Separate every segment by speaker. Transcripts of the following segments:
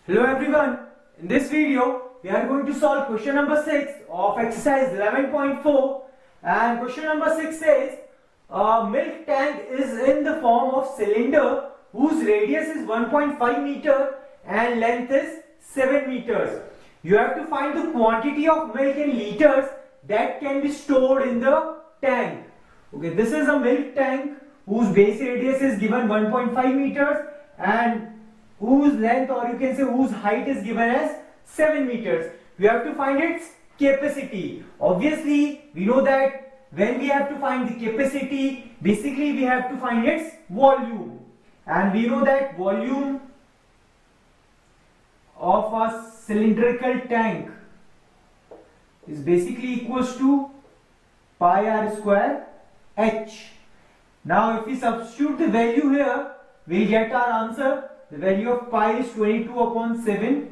Speaker 1: Hello everyone, in this video we are going to solve question number 6 of exercise 11.4 and question number 6 says a milk tank is in the form of cylinder whose radius is 1.5 meter and length is 7 meters. You have to find the quantity of milk in liters that can be stored in the tank. Okay, this is a milk tank whose base radius is given 1.5 meters and whose length, or you can say whose height, is given as 7 meters. We have to find its capacity. Obviously, we know that when we have to find the capacity, basically we have to find its volume. And we know that volume of a cylindrical tank is basically equals to pi r square h. Now, if we substitute the value here, we will get our answer. The value of pi is 22 upon 7.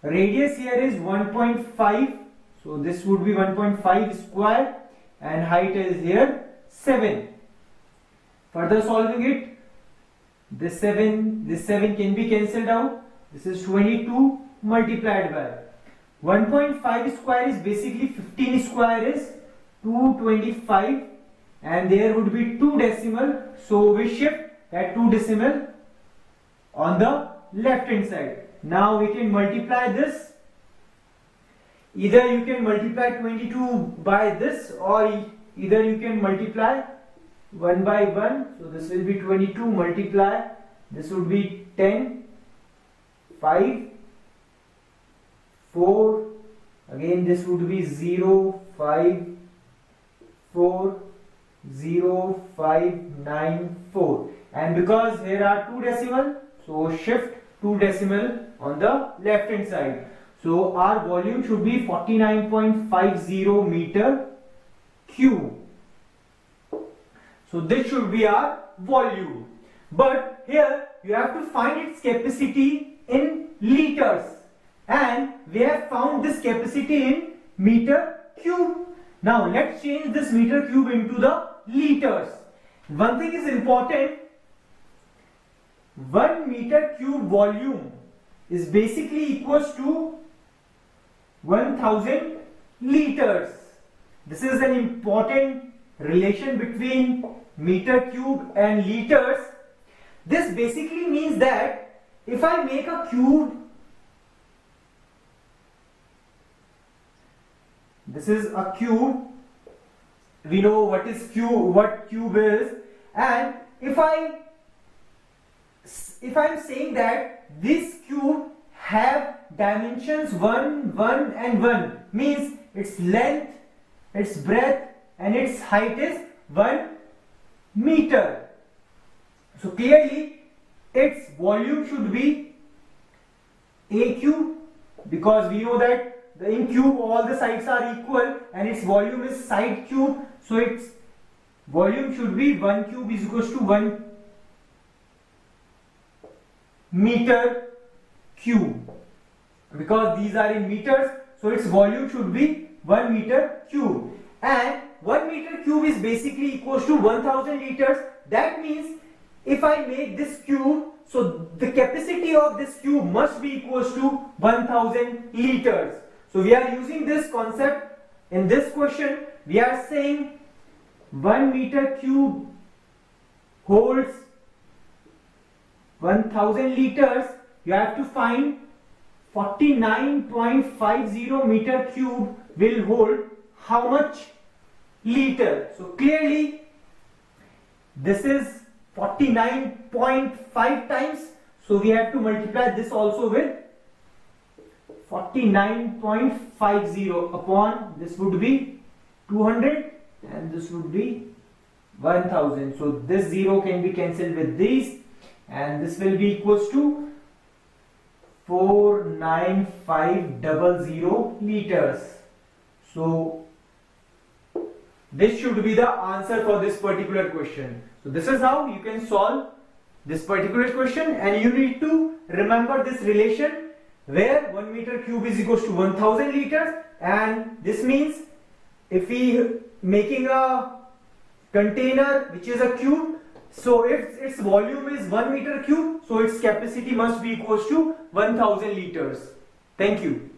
Speaker 1: Radius here is 1.5. So this would be 1.5 square and height is here 7. Further solving it, this 7 can be cancelled out. This is 22 multiplied by 1.5 square is basically 15 square is 225 and there would be 2 decimal. So we shift that 2 decimal on the left hand side. Now we can multiply this. Either you can multiply 22 by this or either you can multiply 1 by 1. So this will be 22 multiply. This would be 10, 5, 4. Again this would be 0, 5, 4, 0, 5, 9, 4. And because here are 2 decimal, so shift 2 decimal on the left hand side. So our volume should be 49.50 meter cube. So this should be our volume. But here you have to find its capacity in liters. And we have found this capacity in meter cube. Now let's change this meter cube into the liters. One thing is important. 1 meter cube volume is basically equals to 1000 liters. This is an important relation between meter cube and liters. This basically means that if I make a cube, this is a cube, we know what cube is, and if I'm saying that this cube have dimensions 1, 1 and 1, means its length, its breadth and its height is 1 meter. So clearly its volume should be a cube, because we know that in cube all the sides are equal and its volume is side cube. So its volume should be 1 cube is equals to 1 meter cube, because these are in meters, so its volume should be 1 meter cube, and 1 meter cube is basically equals to 1000 liters. That means if I make this cube, so the capacity of this cube must be equals to 1000 liters. So we are using this concept in this question. We are saying 1 meter cube holds 1000 liters. You have to find 49.50 meter cube will hold how much liter. So clearly this is 49.5 times. So we have to multiply this also with 49.50 upon this would be 200 and this would be 1000. So this 0 can be cancelled with these, and this will be equals to 49500 liters. So this should be the answer for this particular question. So this is how you can solve this particular question, and you need to remember this relation where 1 meter cube is equals to 1000 liters, and this means if we making a container which is a cube, So if its volume is 1 meter cube, so its capacity must be equals to 1000 liters. Thank you.